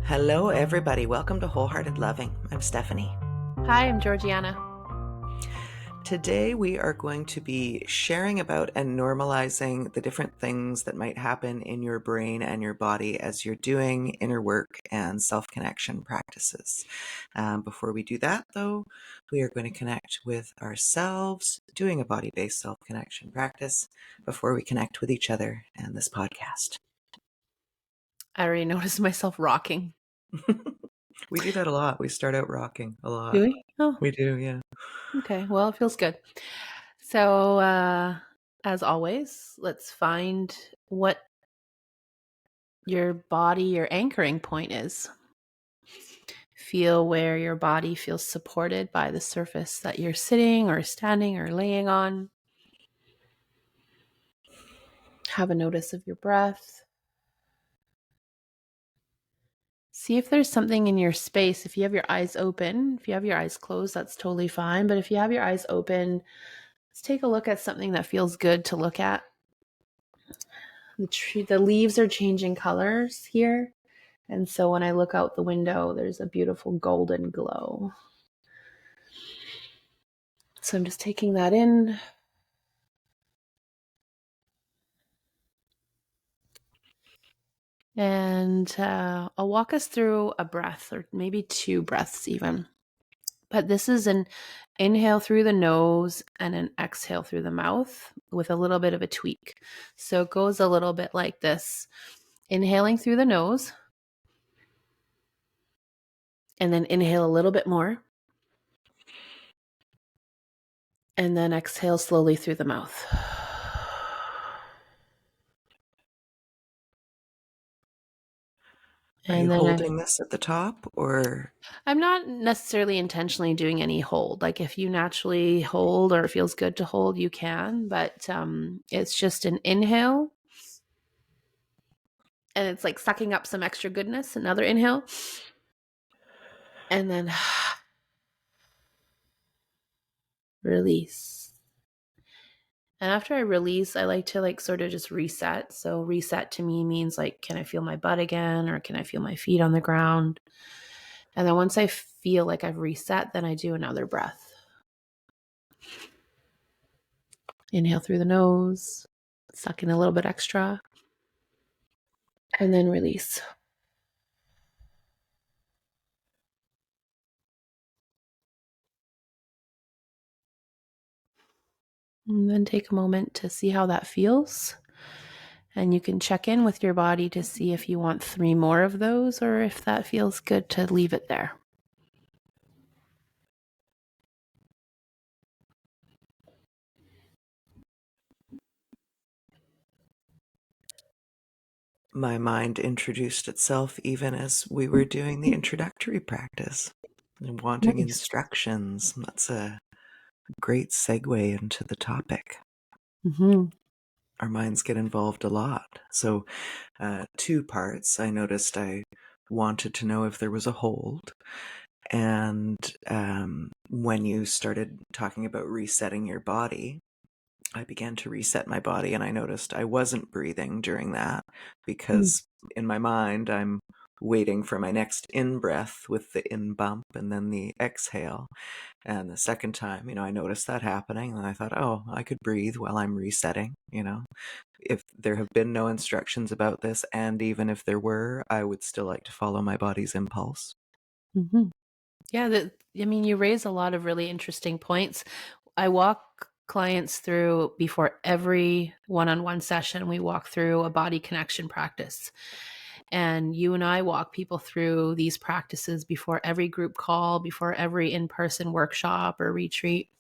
Hello, everybody. Welcome to Wholehearted Loving. I'm Stephanie. Hi, I'm Georgianna. Today, we are going to be sharing about and normalizing the different things that might happen in your brain and your body as you're doing inner work and self-connection practices. Before we do that, though, we are going to connect with ourselves, doing a body-based self-connection practice before we connect with each other and this podcast. I already noticed myself rocking. We do that a lot. We start out rocking a lot. Do we? Oh, We do, yeah. okay. Well, it feels good. So, as always, let's find what your body, your anchoring point is. Feel where your body feels supported by the surface that you're sitting or standing or laying on. Have a notice of your breath. See if there's something in your space. If you have your eyes open, if you have your eyes closed, that's totally fine. But if you have your eyes open, let's take a look at something that feels good to look at. The leaves are changing colors here. And so when I look out the window, there's a beautiful golden glow. So I'm just taking that in. And I'll walk us through a breath, or maybe two breaths even. But this is an inhale through the nose and an exhale through the mouth with a little bit of a tweak. So it goes a little bit like this. Inhaling through the nose. And then inhale a little bit more. And then exhale slowly through the mouth. Are you holding this at the top, or? I'm not necessarily intentionally doing any hold. Like if you naturally hold or it feels good to hold, you can, but it's just an inhale. And it's like sucking up some extra goodness. Another inhale. And then release. And after I release, I like to sort of just reset. So reset to me means can I feel my butt again, or can I feel my feet on the ground? And then once I feel like I've reset, then I do another breath. Inhale through the nose, suck in a little bit extra, and then release. And then take a moment to see how that feels. And you can check in with your body to see if you want 3 more of those, or if that feels good to leave it there. My mind introduced itself even as we were doing the introductory practice and wanting Nice. instructions. That's a great segue into the topic. Mm-hmm. Our minds get involved a lot. So 2 parts. I noticed I wanted to know if there was a hold. And when you started talking about resetting your body, I began to reset my body, and I noticed I wasn't breathing during that because in my mind, I'm waiting for my next in-breath with the in bump and then the exhale. And the second time, I noticed that happening, and I thought, oh, I could breathe while I'm resetting, If there have been no instructions about this, and even if there were, I would still like to follow my body's impulse. Mm-hmm. Yeah, you raise a lot of really interesting points. I walk clients through, before every one-on-one session, we walk through a body connection practice. And you and I walk people through these practices before every group call, before every in-person workshop or retreat.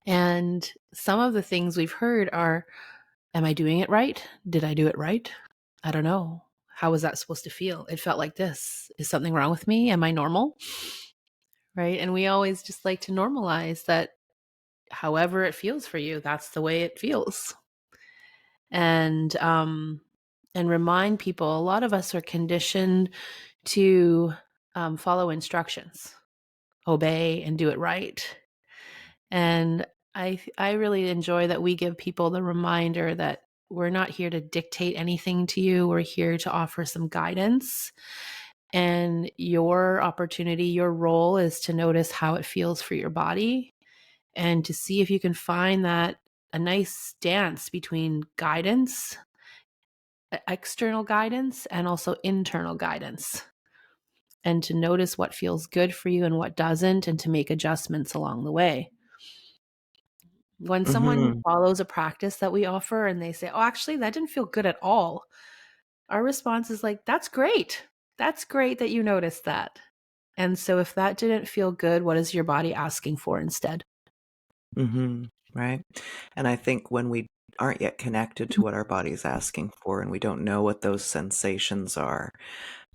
And some of the things we've heard are, am I doing it right? Did I do it right? I don't know. How was that supposed to feel? It felt like this. Is something wrong with me? Am I normal? Right? And we always just like to normalize that however it feels for you, that's the way it feels. And remind people, a lot of us are conditioned to follow instructions, obey, and do it right. And I really enjoy that we give people the reminder that we're not here to dictate anything to you. We're here to offer some guidance. And your opportunity, your role is to notice how it feels for your body and to see if you can find that a nice dance between guidance, external guidance, and also internal guidance, and to notice what feels good for you and what doesn't, and to make adjustments along the way. When someone Hmm. follows a practice that we offer and they say, "Oh, actually, that didn't feel good at all," our response is like, "That's great. That's great that you noticed that." And so if that didn't feel good, what is your body asking for instead? Hmm. Right. And I think when we aren't yet connected to what our body's asking for and we don't know what those sensations are,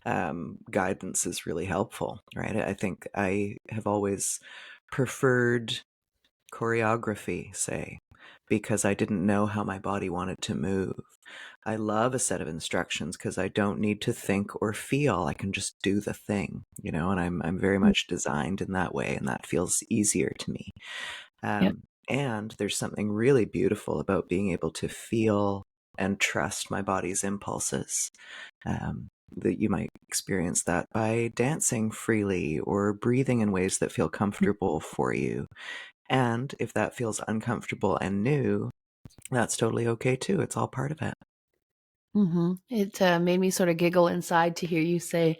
guidance is really helpful, right? I think I have always preferred choreography, say, because I didn't know how my body wanted to move. I love a set of instructions because I don't need to think or feel. I can just do the thing, and I'm very much designed in that way, and that feels easier to me. Yeah. And there's something really beautiful about being able to feel and trust my body's impulses. That you might experience that by dancing freely or breathing in ways that feel comfortable for you. And if that feels uncomfortable and new, that's totally okay too. It's all part of it. It made me sort of giggle inside to hear you say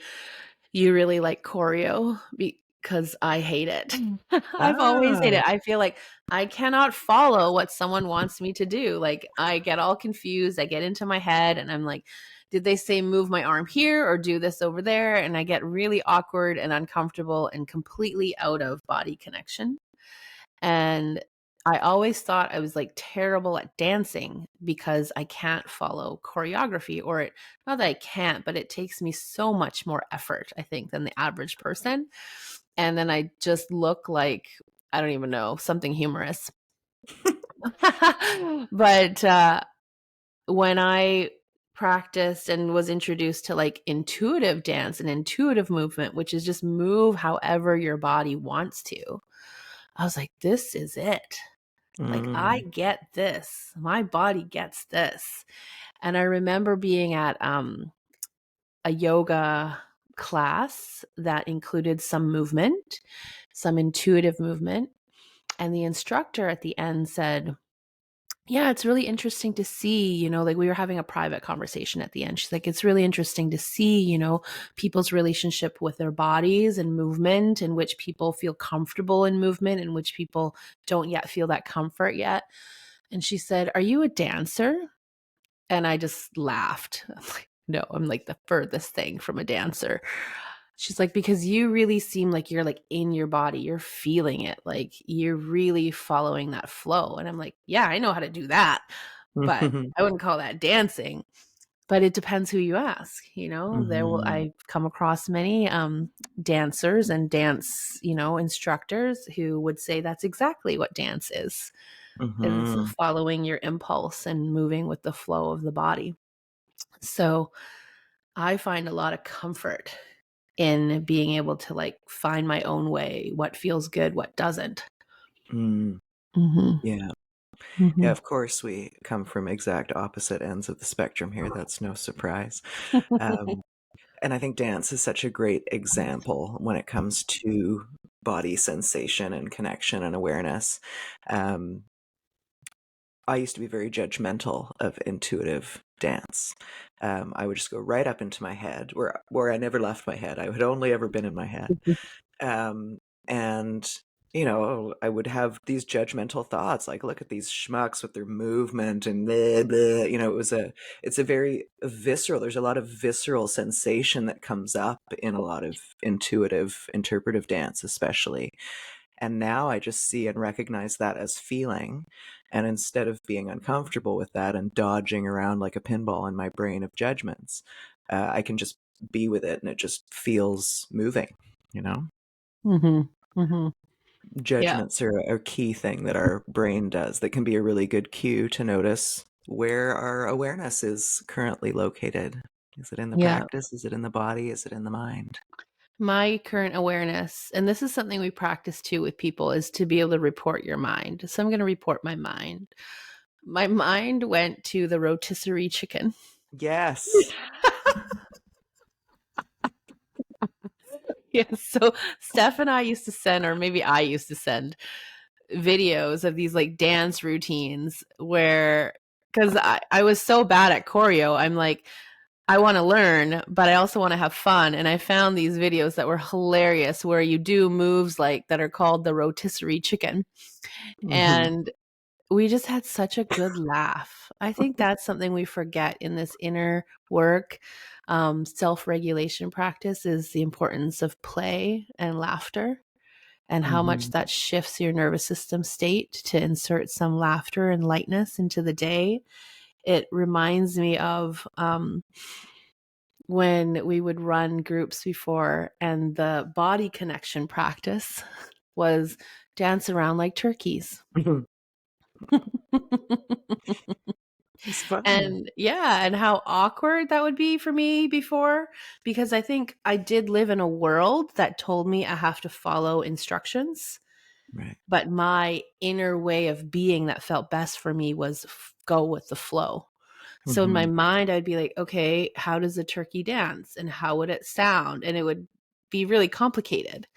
you really like choreo because I hate it. I've always hated Ah. it. I feel like I cannot follow what someone wants me to do. Like I get all confused. I get into my head and I'm like, did they say move my arm here or do this over there? And I get really awkward and uncomfortable and completely out of body connection. And I always thought I was like terrible at dancing because I can't follow choreography not that I can't, but it takes me so much more effort, I think, than the average person. And then I just look like, I don't even know, something humorous. But when I practiced and was introduced to like intuitive dance and intuitive movement, which is just move however your body wants to, I was like, this is it. Like, I Mm. get this. My body gets this. And I remember being at a yoga class that included some movement, some intuitive movement. And the instructor at the end said, yeah, it's really interesting to see, like we were having a private conversation at the end. She's like, it's really interesting to see, people's relationship with their bodies and movement, in which people feel comfortable in movement, in which people don't yet feel that comfort yet. And she said, are you a dancer? And I just laughed. I'm like, no, I'm like the furthest thing from a dancer. She's like, because you really seem like you're like in your body, you're feeling it, like you're really following that flow. And I'm like, yeah, I know how to do that, but I wouldn't call that dancing. But it depends who you ask. Mhm. I've come across many dancers and dance, instructors who would say that's exactly what dance is Mhm. following your impulse and moving with the flow of the body. So I find a lot of comfort in being able to like find my own way, what feels good, what doesn't. Mm. Mhm. Yeah. Yeah, Mhm. of course, we come from exact opposite ends of the spectrum here. That's no surprise. Um, and I think dance is such a great example when it comes to body sensation and connection and awareness. Um, I used to be very judgmental of intuitive dance. I would just go right up into my head, where I never left my head. I had only ever been in my head. Um, and I would have these judgmental thoughts like, look at these schmucks with their movement and blah, blah. It's a very visceral, there's a lot of visceral sensation that comes up in a lot of intuitive interpretive dance, especially. And now I just see and recognize that as feeling. And instead of being uncomfortable with that and dodging around like a pinball in my brain of judgments, I can just be with it and it just feels moving, you know? Mhm. Mhm. Yeah. Judgments are a key thing that our brain does that can be a really good cue to notice where our awareness is currently located. Is it in the Yeah. practice? Is it in the body? Is it in the mind? My current awareness, and this is something we practice too with people, is to be able to report your mind. So I'm going to report my mind. My mind went to the rotisserie chicken. Yes. Yes. So Steph and I used to send, or maybe I used to send videos of these like dance routines where, because I was so bad at choreo, I'm like, I want to learn, but I also want to have fun. And I found these videos that were hilarious where you do moves like that are called the rotisserie chicken. Mhm. And we just had such a good laugh. I think that's something we forget in this inner work, self-regulation practice, is the importance of play and laughter, and how much Mhm. that shifts your nervous system state to insert some laughter and lightness into the day. It reminds me of when we would run groups before, and the body connection practice was dance around like turkeys. It's fun. And yeah, and how awkward that would be for me before, because I think I did live in a world that told me I have to follow instructions, Right. but my inner way of being that felt best for me was go with the flow. So in my Mhm. mind, I'd be like, okay, how does a turkey dance and how would it sound? And it would be really complicated.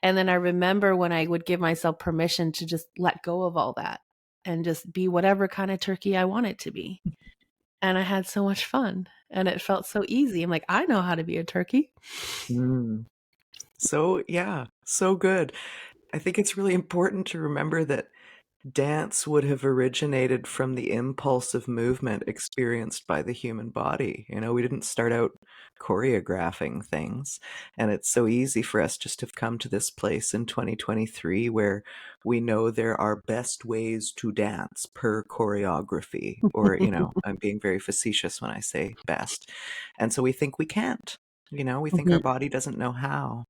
And then I remember when I would give myself permission to just let go of all that and just be whatever kind of turkey I want it to be. And I had so much fun and it felt so easy. I'm like, I know how to be a turkey. Mm. So, yeah, so good. I think it's really important to remember that dance would have originated from the impulse of movement experienced by the human body. We didn't start out choreographing things. And it's so easy for us just to have come to this place in 2023 where we know there are best ways to dance per choreography. Or, I'm being very facetious when I say best. And so we think we can't. We think our Mhm. body doesn't know how.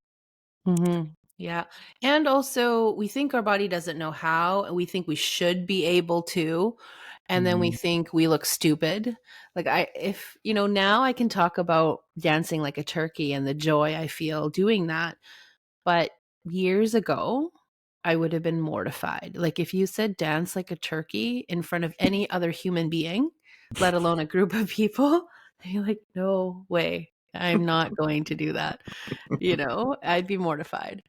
Mhm. Yeah. And also, we think our body doesn't know how, and we think we should be able to. And then we Mhm. think we look stupid. Like, now I can talk about dancing like a turkey and the joy I feel doing that. But years ago, I would have been mortified. Like, if you said dance like a turkey in front of any other human being, let alone a group of people, I'd be like, no way. I'm not going to do that. I'd be mortified.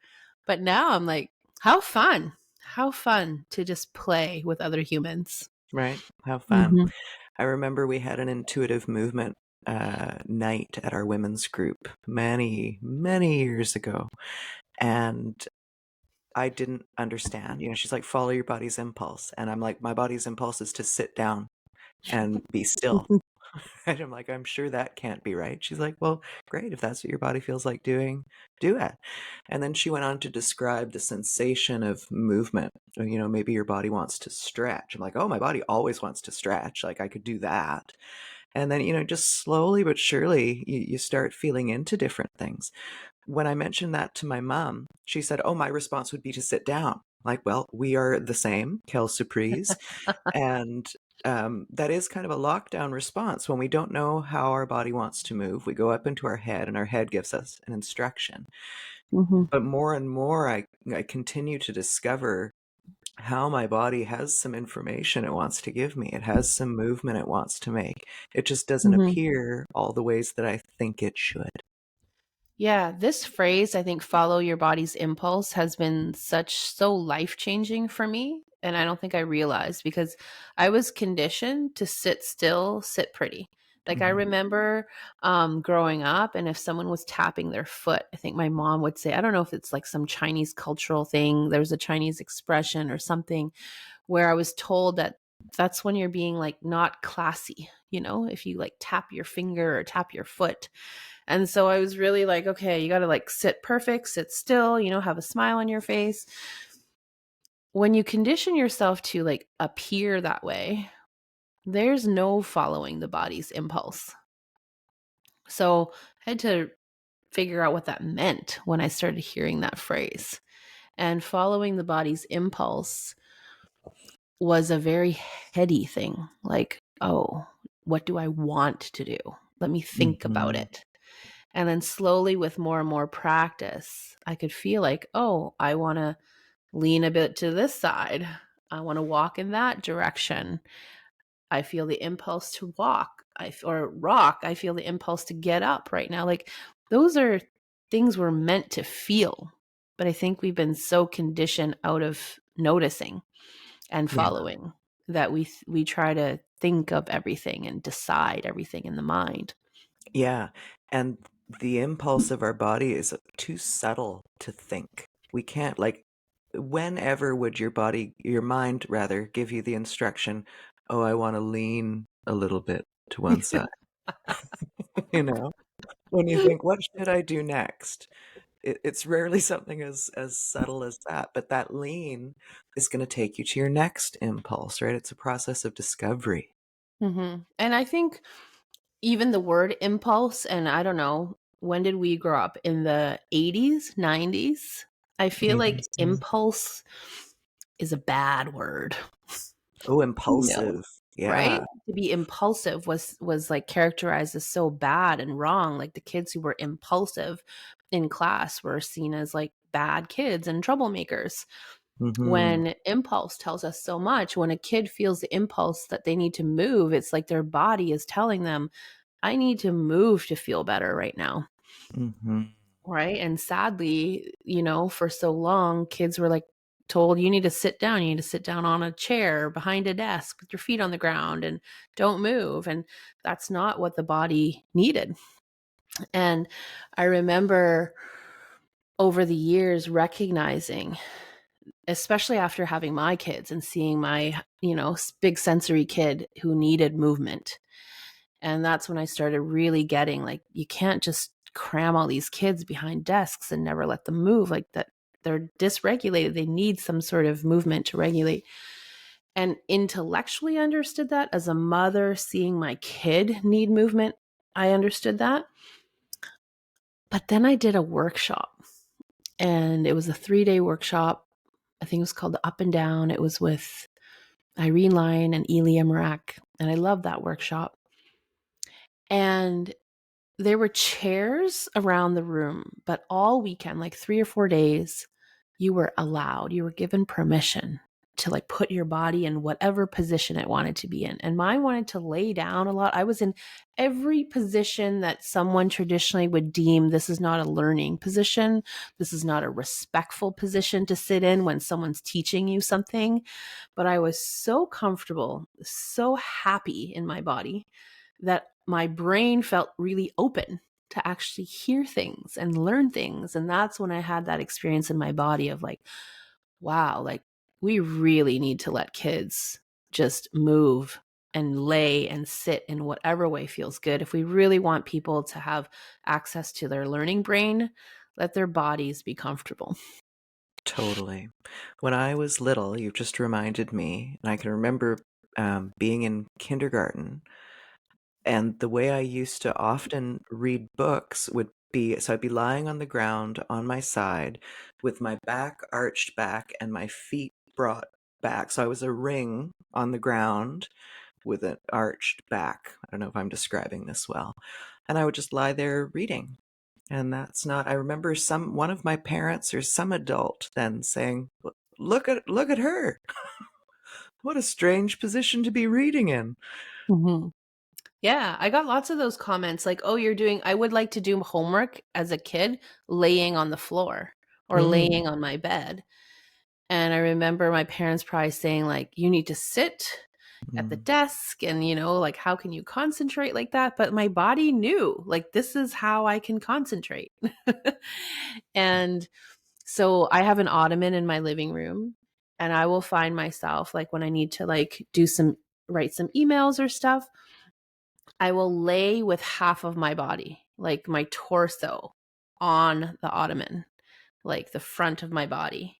But now I'm like, how fun. How fun to just play with other humans. Right? How fun. Mhm. I remember we had an intuitive movement night at our women's group many, many years ago. And I didn't understand. She's like, follow your body's impulse. And I'm like, my body's impulse is to sit down and be still. And I'm like, I'm sure that can't be right. She's like, well, great. If that's what your body feels like doing, do it. And then she went on to describe the sensation of movement. Maybe your body wants to stretch. I'm like, oh, my body always wants to stretch. Like I could do that. And then, just slowly but surely, you start feeling into different things. When I mentioned that to my mom, she said, oh, my response would be to sit down. Like, well, we are the same, quelle surprise. And that is kind of a lockdown response. When we don't know how our body wants to move, we go up into our head, and our head gives us an instruction. Mhm. But more and more, I continue to discover how my body has some information it wants to give me. It has some movement it wants to make. It just doesn't Mhm. appear all the ways that I think it should. Yeah, this phrase, I think, follow your body's impulse, has been so life changing for me. And I don't think I realized, because I was conditioned to sit still, sit pretty. Like, I Mhm. remember growing up, and if someone was tapping their foot, I think my mom would say, I don't know if it's like some Chinese cultural thing, there's a Chinese expression or something, where I was told that that's when you're being like not classy, if you like tap your finger or tap your foot. And so I was really like, okay, you got to like sit perfect, sit still, have a smile on your face. When you condition yourself to like appear that way, there's no following the body's impulse. So I had to figure out what that meant when I started hearing that phrase. And following the body's impulse was a very heady thing. Like, oh, what do I want to do? Let me think about Mhm. it. And then slowly, with more and more practice, I could feel like, oh, I want to lean a bit to this side. I want to walk in that direction. I feel the impulse to walk or rock. I feel the impulse to get up right now. Like, those are things we're meant to feel. But I think we've been so conditioned out of noticing and Yeah. following that we try to think of everything and decide everything in the mind. Yeah. And the impulse of our body is too subtle to think. We can't, like, whenever would your mind rather, give you the instruction, oh, I want to lean a little bit to one side, you know? When you think, what should I do next? It's rarely something as subtle as that, but that lean is going to take you to your next impulse, right? It's a process of discovery. And I think even the word impulse, and I don't know, when did we grow up? In the 80s, 90s? I feel Maybe like so. impulse is a bad word. Oh, No. impulsive. Right? Yeah. To be impulsive was like characterized as so bad and wrong. Like the kids who were impulsive in class were seen as like bad kids and troublemakers. Hmm. When impulse tells us so much, when a kid feels the impulse that they need to move, it's like their body is telling them, I need to move to feel better right now. Hmm. Right. And sadly, for so long, kids were like told, you need to sit down. You need to sit down on a chair behind a desk with your feet on the ground and don't move. And that's not what the body needed. And I remember over the years recognizing, especially after having my kids and seeing my, big sensory kid who needed movement. And that's when I started really getting like, you can't just cram all these kids behind desks and never let them move like that. They're dysregulated. They need some sort of movement to regulate. And intellectually understood that as a mother seeing my kid need movement. I understood that. But then I did a workshop and it was a 3-day workshop. I think it was called the Up and Down. It was with Irene Lyon and Elia Marak. And I loved that workshop. And there were chairs around the room, but all weekend, like 3 or 4 days, you were allowed, you were given permission to like put your body in whatever position it wanted to be in. And mine wanted to lay down a lot. I was in every position that someone traditionally would deem this is not a learning position. This is not a respectful position to sit in when someone's teaching you something. But I was so comfortable, so happy in my body that my brain felt really open to actually hear things and learn things. And that's when I had that experience in my body of like, wow, like we really need to let kids just move and lay and sit in whatever way feels good. If we really want people to have access to their learning brain, let their bodies be comfortable. Totally. When I was little, you just reminded me, and I can remember being in kindergarten. And the way I used to often read books would be, so I'd be lying on the ground on my side with my back arched back and my feet brought back. So I was a ring on the ground with an arched back. I don't know if I'm describing this well. And I would just lie there reading. And that's not, I remember one of my parents or some adult then saying, look at her. What a strange position to be reading in. Mm-hmm. Yeah, I got lots of those comments like, oh, I would like to do homework as a kid laying on the floor or Mm, laying on my bed. And I remember my parents probably saying, like, you need to sit at the mm, desk and, like, how can you concentrate like that? But my body knew, like, this is how I can concentrate. And so I have an ottoman in my living room and I will find myself, like, when I need to, like, write some emails or stuff, I will lay with half of my body, like my torso on the ottoman, like the front of my body.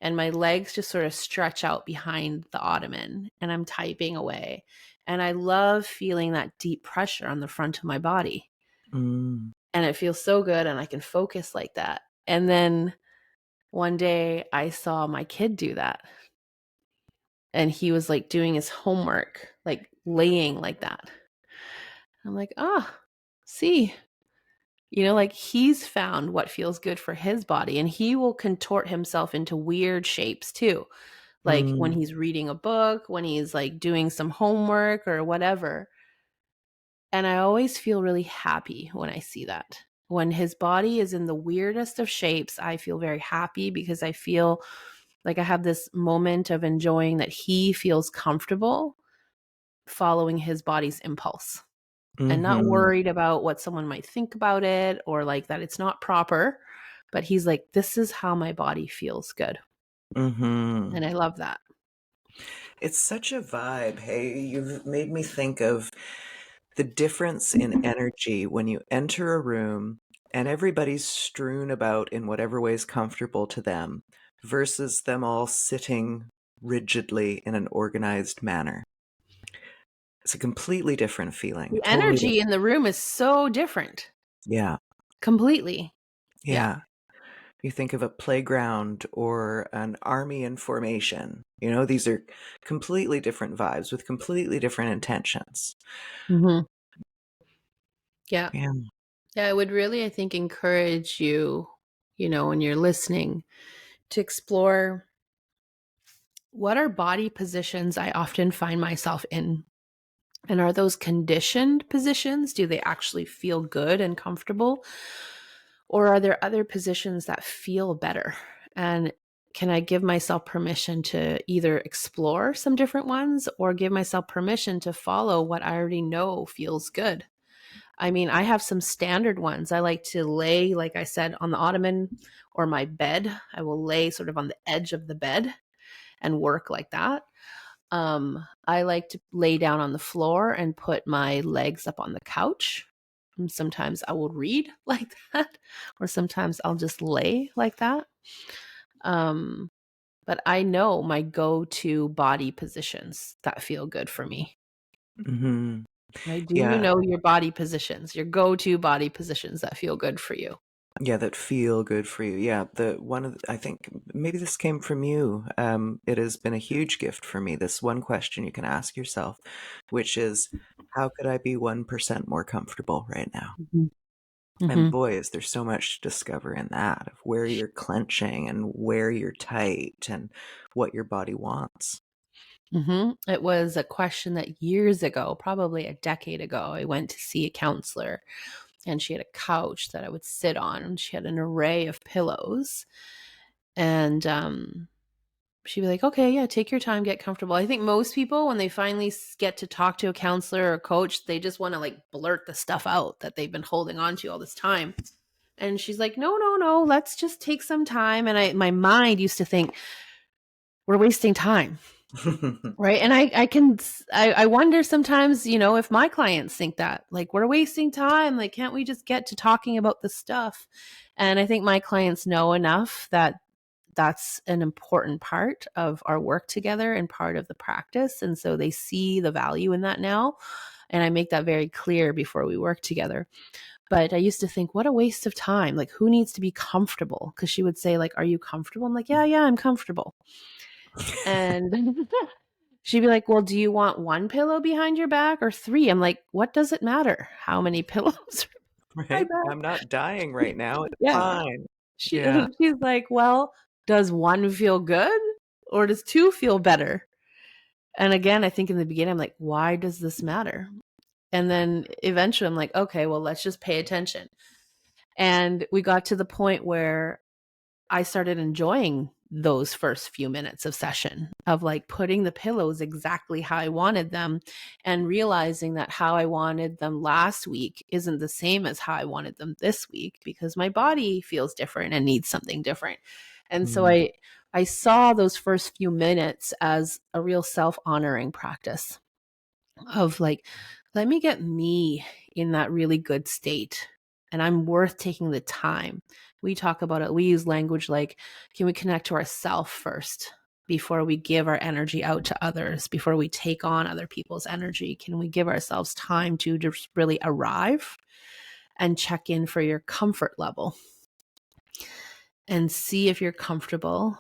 And my legs just sort of stretch out behind the ottoman and I'm typing away. And I love feeling that deep pressure on the front of my body. mm. And it feels so good and I can focus like that. And then one day I saw my kid do that. And he was like doing his homework, like laying like that. I'm like, see, like he's found what feels good for his body and he will contort himself into weird shapes too. Like when Mm, he's reading a book, when he's like doing some homework or whatever. And I always feel really happy when I see that. When his body is in the weirdest of shapes, I feel very happy because I feel like I have this moment of enjoying that he feels comfortable following his body's impulse and not Mhm. worried about what someone might think about it or like that it's not proper. But he's like, this is how my body feels good. Mhm. And I love that. It's such a vibe. Hey, you've made me think of the difference in energy when you enter a room and everybody's strewn about in whatever way is comfortable to them versus them all sitting rigidly in an organized manner. It's a completely different feeling. The Totally energy different. in the room is so different. Yeah. Completely. Yeah. Yeah. You think of a playground or an army in formation. These are completely different vibes with completely different intentions. Mm-hmm. Yeah. Yeah. Yeah. I would really, I think, encourage you, when you're listening to explore what are body positions I often find myself in. And are those conditioned positions? Do they actually feel good and comfortable? Or are there other positions that feel better? And can I give myself permission to either explore some different ones or give myself permission to follow what I already know feels good? I mean, I have some standard ones. I like to lay, like I said, on the ottoman or my bed. I will lay sort of on the edge of the bed and work like that. I like to lay down on the floor and put my legs up on the couch. And sometimes I will read like that, or sometimes I'll just lay like that. Um, but I know my go-to body positions that feel good for me. Hmm. Right? Do you Yeah. know your body positions, your go-to body positions that feel good for you? Yeah, that feel good for you. Yeah, I think maybe this came from you. It has been a huge gift for me. This one question you can ask yourself, which is, how could I be 1% more comfortable right now? Mhm. And Mhm. boy, is there so much to discover in that of where you're clenching and where you're tight and what your body wants. Mhm. It was a question that years ago, probably a decade ago, I went to see a counselor and she had a couch that I would sit on and she had an array of pillows. And she'd be like, okay, yeah, take your time, get comfortable. I think most people, when they finally get to talk to a counselor or a coach, they just want to like blurt the stuff out that they've been holding on to all this time. And she's like, no, no, no, let's just take some time. And my mind used to think, we're wasting time. Right. And I wonder sometimes, if my clients think that, like, we're wasting time. Like, can't we just get to talking about the stuff? And I think my clients know enough that that's an important part of our work together and part of the practice. And so they see the value in that now. And I make that very clear before we work together. But I used to think, what a waste of time. Like, who needs to be comfortable? Because she would say, like, are you comfortable? I'm like, yeah, yeah, I'm comfortable. And she'd be like, well, do you want one pillow behind your back or three? I'm like, what does it matter? How many pillows are Right? behind my I'm not dying right now. back? It's Yeah. fine. She, Yeah. she's like, well, does one feel good or does two feel better? And again, I think in the beginning, I'm like, why does this matter? And then eventually I'm like, okay, well, let's just pay attention. And we got to the point where I started enjoying those first few minutes of session of like putting the pillows exactly how I wanted them and realizing that how I wanted them last week isn't the same as how I wanted them this week because my body feels different and needs something different. And so Mm. I saw those first few minutes as a real self-honoring practice of like, let me get me in that really good state. And I'm worth taking the time. We talk about it. We use language like, can we connect to ourself first before we give our energy out to others, before we take on other people's energy? Can we give ourselves time to just really arrive and check in for your comfort level and see if you're comfortable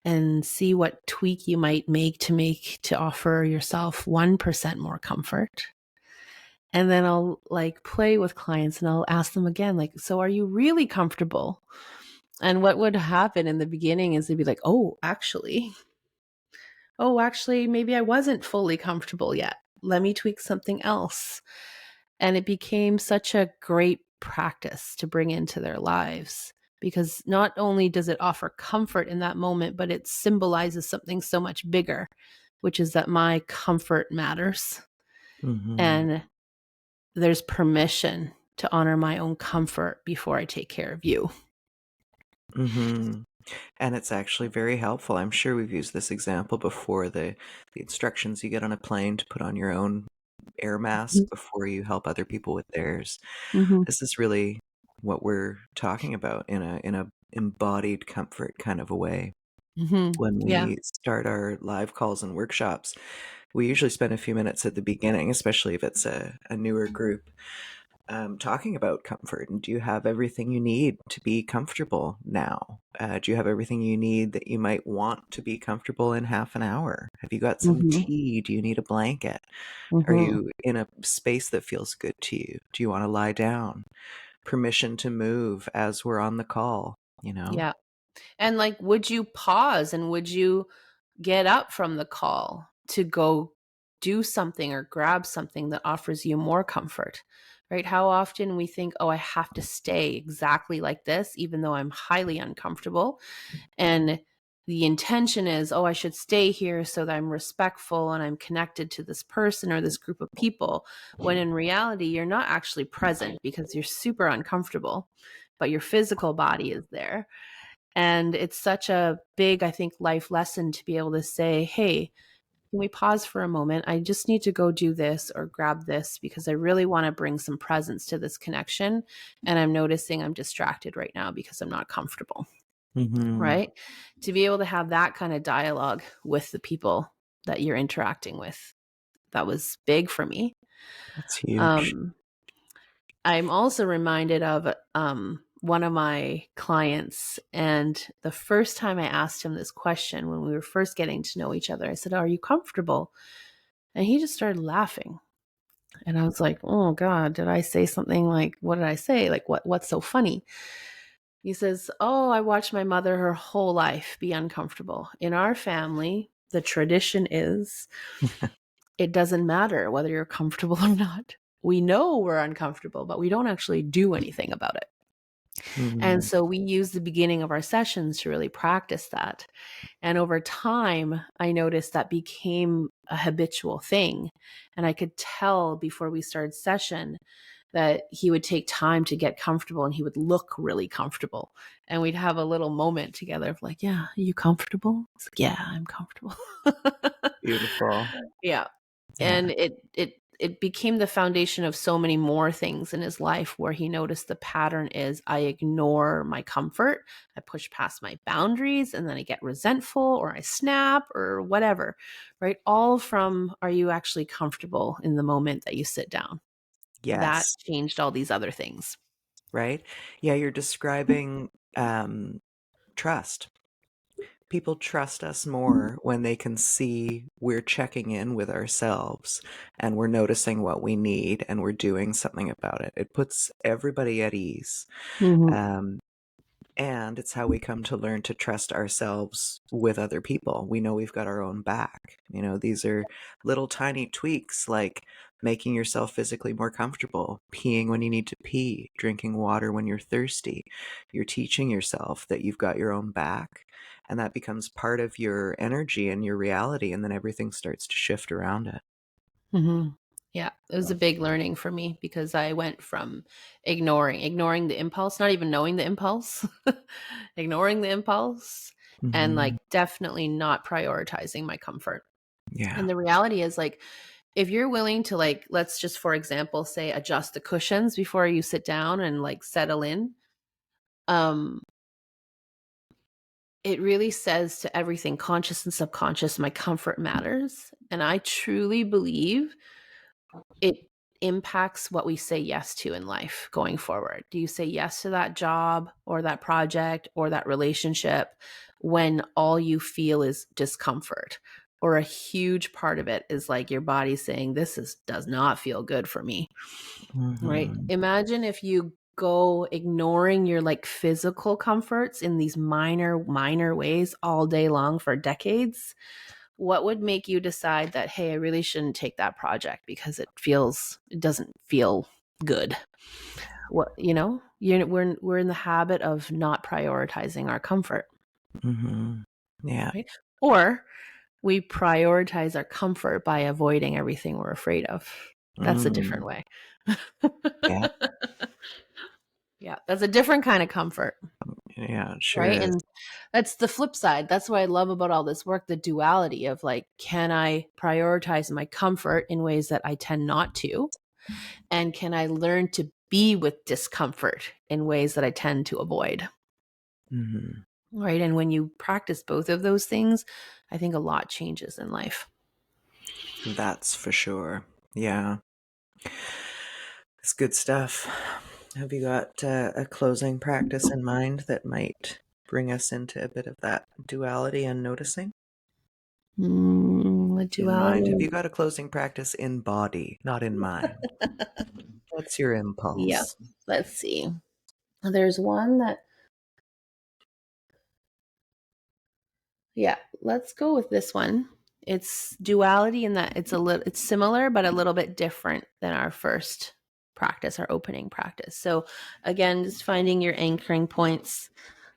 and see what tweak you might make to offer yourself 1% more comfort. And then I'll like play with clients and I'll ask them again, like, so are you really comfortable? And what would happen in the beginning is they'd be like, actually, maybe I wasn't fully comfortable yet. Let me tweak something else. And it became such a great practice to bring into their lives, because not only does it offer comfort in that moment, but it symbolizes something so much bigger, which is that my comfort matters. Mm-hmm. And there's permission to honor my own comfort before I take care of you. Mm-hmm. And it's actually very helpful. I'm sure we've used this example before, the instructions you get on a plane to put on your own air mask before you help other people with theirs. Mm-hmm. This is really what we're talking about in a embodied comfort kind of a way. Mm-hmm. When Yeah. we start our live calls and workshops, we usually spend a few minutes at the beginning, especially if it's a newer group, talking about comfort. And do you have everything you need to be comfortable now? Do you have everything you need that you might want to be comfortable in half an hour? Have you got some Mm-hmm. tea? Do you need a blanket? Are Mm-hmm. you in a space that feels good to you? Do you want to lie down? Permission to move as we're on the call, you know? Yeah. And like, would you pause and would you get up from the call to go do something or grab something that offers you more comfort? Right? How often we think, oh, I have to stay exactly like this, even though I'm highly uncomfortable. And the intention is, oh, I should stay here so that I'm respectful and I'm connected to this person or this group of people. When in reality, you're not actually present because you're super uncomfortable, but your physical body is there. And it's such a big, I think, life lesson to be able to say, hey, can we pause for a moment? I just need to go do this or grab this because I really want to bring some presence to this connection. And I'm noticing I'm distracted right now because I'm not comfortable. Mm-hmm. Right? To be able to have that kind of dialogue with the people that you're interacting with, that was big for me. That's huge. Um, I'm also reminded of one of my clients, and the first time I asked him this question when we were first getting to know each other, I said, "Are you comfortable?" And he just started laughing. And I was like, "Oh God, did I say something like, what did I say? Like, what's so funny?" He says, "Oh, I watched my mother her whole life be uncomfortable. In our family, the tradition is it doesn't matter whether you're comfortable or not. We know we're uncomfortable, but we don't actually do anything about it." And Mm-hmm. so we use the beginning of our sessions to really practice that. And over time, I noticed that became a habitual thing. And I could tell before we started session that he would take time to get comfortable and he would look really comfortable. And we'd have a little moment together of like, yeah, are you comfortable? It's like, yeah, I'm comfortable. Beautiful. Yeah. Yeah. And it became the foundation of so many more things in his life where he noticed the pattern is I ignore my comfort, I push past my boundaries, and then I get resentful or I snap or whatever, right? All from, are you actually comfortable in the moment that you sit down? That Yes. changed all these other things. Right? Yeah, you're describing trust. People trust us more when they can see we're checking in with ourselves and we're noticing what we need and we're doing something about it. It puts everybody at ease. Mhm. Um, and it's how we come to learn to trust ourselves with other people. We know we've got our own back. You know, these are little tiny tweaks like making yourself physically more comfortable, peeing when you need to pee, drinking water when you're thirsty. You're teaching yourself that you've got your own back, and that becomes part of your energy and your reality, and then everything starts to shift around it. Mhm. Yeah, it was a big learning for me because I went from ignoring the impulse, not even knowing the impulse, ignoring the impulse, and like Hmm. definitely not prioritizing my comfort. Yeah. And the reality is like if you're willing to like let's just for example say adjust the cushions before you sit down and like settle in, um it really says to everything conscious and subconscious my comfort matters. And I truly believe it impacts what we say yes to in life going forward. Do you say yes to that job or that project or that relationship when all you feel is discomfort? Or a huge part of it is like your body saying, this is does not feel good for me. Right? Hmm. Imagine if you go ignoring your like physical comforts in these minor ways all day long for decades. What would make you decide that, hey, I really shouldn't take that project because it doesn't feel good? what, we're in the habit of not prioritizing our comfort. Mm-hmm. Yeah. Right? Or we prioritize our comfort by avoiding everything we're afraid of. That's a different way. Yeah. Yeah, that's a different kind of comfort. Yeah, it sure Right. is. And that's the flip side. That's what I love about all this work, the duality of like, can I prioritize my comfort in ways that I tend not to? And can I learn to be with discomfort in ways that I tend to avoid? Mm-hmm. Right. And when you practice both of those things, I think a lot changes in life. That's for sure. Yeah. It's good stuff. Have you got a closing practice in mind that might bring us into a bit of that duality and noticing? The In mind? Have duality. you got a closing practice in body, not in mind? What's your Yeah. impulse? Let's see. There's one that, yeah, let's go with this one. It's duality in that it's similar, but a little bit different than our first practice, our opening practice. So again, just finding your anchoring points.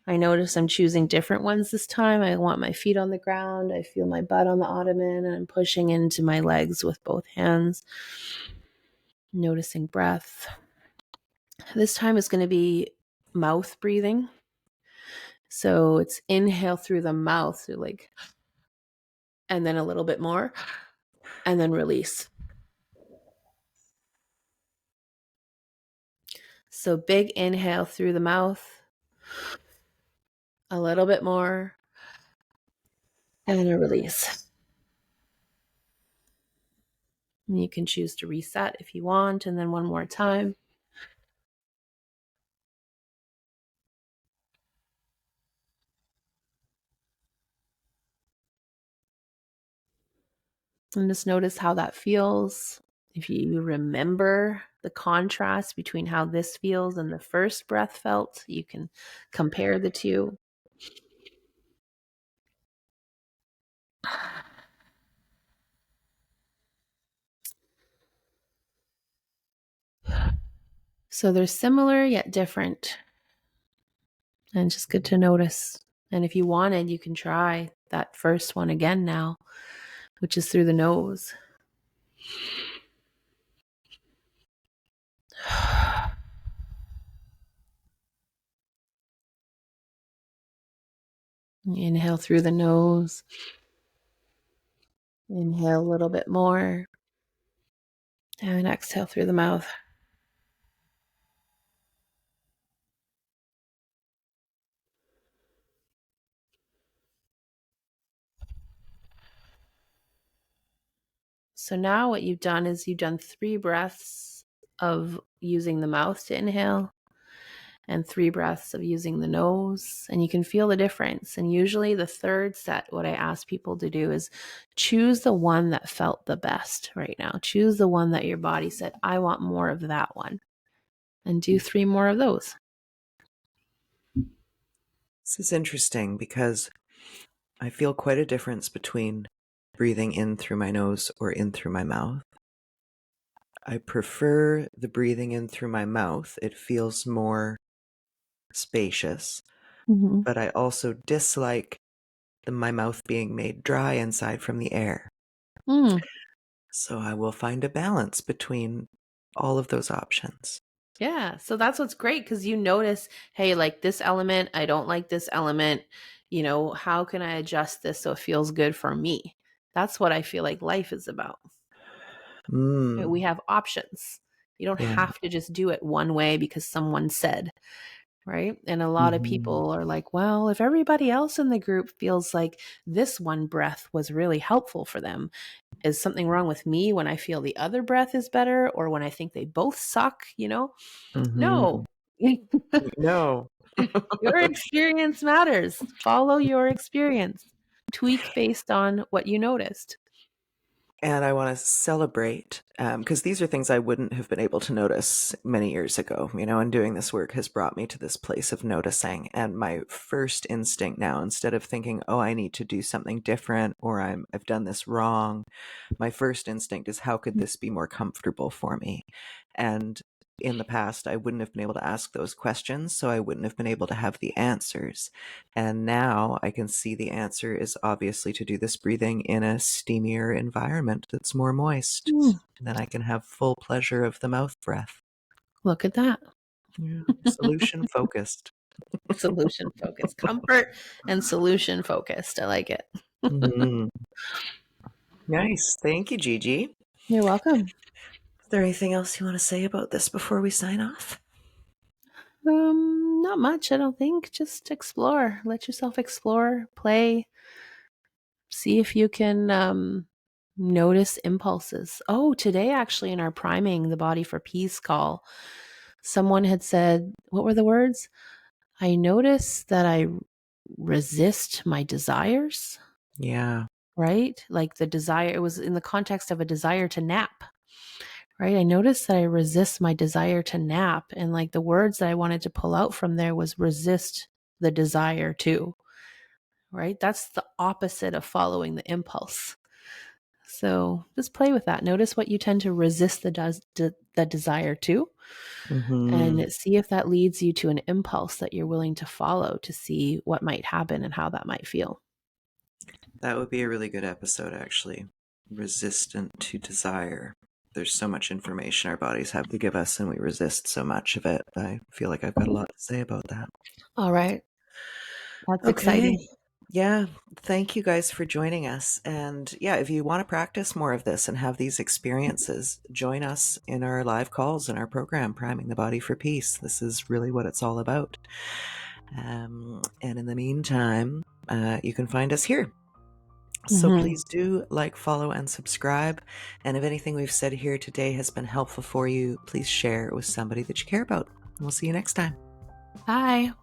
I notice I'm choosing different ones this time. I want my feet on the ground. I feel my butt on the ottoman, and I'm pushing into my legs with both hands. Noticing breath. This time it's going to be mouth breathing. So it's inhale through the mouth, so like, and then a little bit more, and then release. So big inhale through the mouth, a little bit more, and a release. And you can choose to reset if you want, and then one more time. And just notice how that feels. If you remember the contrast between how this feels and the first breath felt, you can compare the two. So they're similar yet different, and just good to notice. And if you wanted, you can try that first one again now, which is through the nose. Inhale through the nose. Inhale a little bit more. And exhale through the mouth. So now what you've done is you've done 3 breaths of using the mouth to inhale and 3 breaths of using the nose, and you can feel the difference. And usually the third set, what I ask people to do is choose the one that felt the best right now. Choose the one that your body said, I want more of that one, and do 3 more of those. This is interesting because I feel quite a difference between breathing in through my nose or in through my mouth. I prefer the breathing in through my mouth. It feels more spacious, Mm-hmm. but I also dislike my mouth being made dry inside from the air. So I will find a balance between all of those options. Yeah. So that's what's great, because you notice, hey, like this element, I don't like this element. How can I adjust this so it feels good for me? That's what I feel like life is about. Right? We have options. You don't Yeah. have to just do it one way because someone said, right? And a lot of Mm-hmm. people are like, well, if everybody else in the group feels like this one breath was really helpful for them, is something wrong with me when I feel the other breath is better, or when I think they both suck? Mm-hmm. No. No. Your experience matters. Follow your experience. Tweak based on what you noticed. And I want to celebrate, because these are things I wouldn't have been able to notice many years ago, and doing this work has brought me to this place of noticing. And my first instinct now, instead of thinking, oh, I need to do something different, or I've done this wrong, my first instinct is, how could this be more comfortable for me? And in the past, I wouldn't have been able to ask those questions, so I wouldn't have been able to have the answers. And now I can see the answer is obviously to do this breathing in a steamier environment that's more moist. Mm, And then I can have full pleasure of the mouth breath. look at that. Yeah. Solution focused. Solution focused. Comfort and solution focused. I like it. Mhm. Nice. Thank you, Gigi. You're welcome. Is there anything else you want to say about this before we sign off? Not much, I don't think. Just explore. Let yourself explore, play, see if you can notice impulses. Oh, today actually in our priming the body for peace call, someone had said, what were the words? I notice that I resist my desires, Yeah. right? Like the desire, it was in the context of a desire to nap, right? I noticed that I resist my desire to nap. And like the words that I wanted to pull out from there was resist the desire to, right? That's the opposite of following the impulse. So just play with that. Notice what you tend to resist the desire to, Mm-hmm. and see if that leads you to an impulse that you're willing to follow to see what might happen and how that might feel. That would be a really good episode, actually. Resistant to desire. There's so much information our bodies have to give us, and we resist so much of it. I feel like I've got a lot to say about that. All right. That's Okay. exciting. Yeah. Thank you guys for joining us. And yeah, if you want to practice more of this and have these experiences, join us in our live calls in our program, Priming the Body for Peace. This is really what it's all about. And in the meantime, you can find us here. So please do like, follow, and subscribe. And if anything we've said here today has been helpful for you, please share it with somebody that you care about. We'll see you next time. Bye.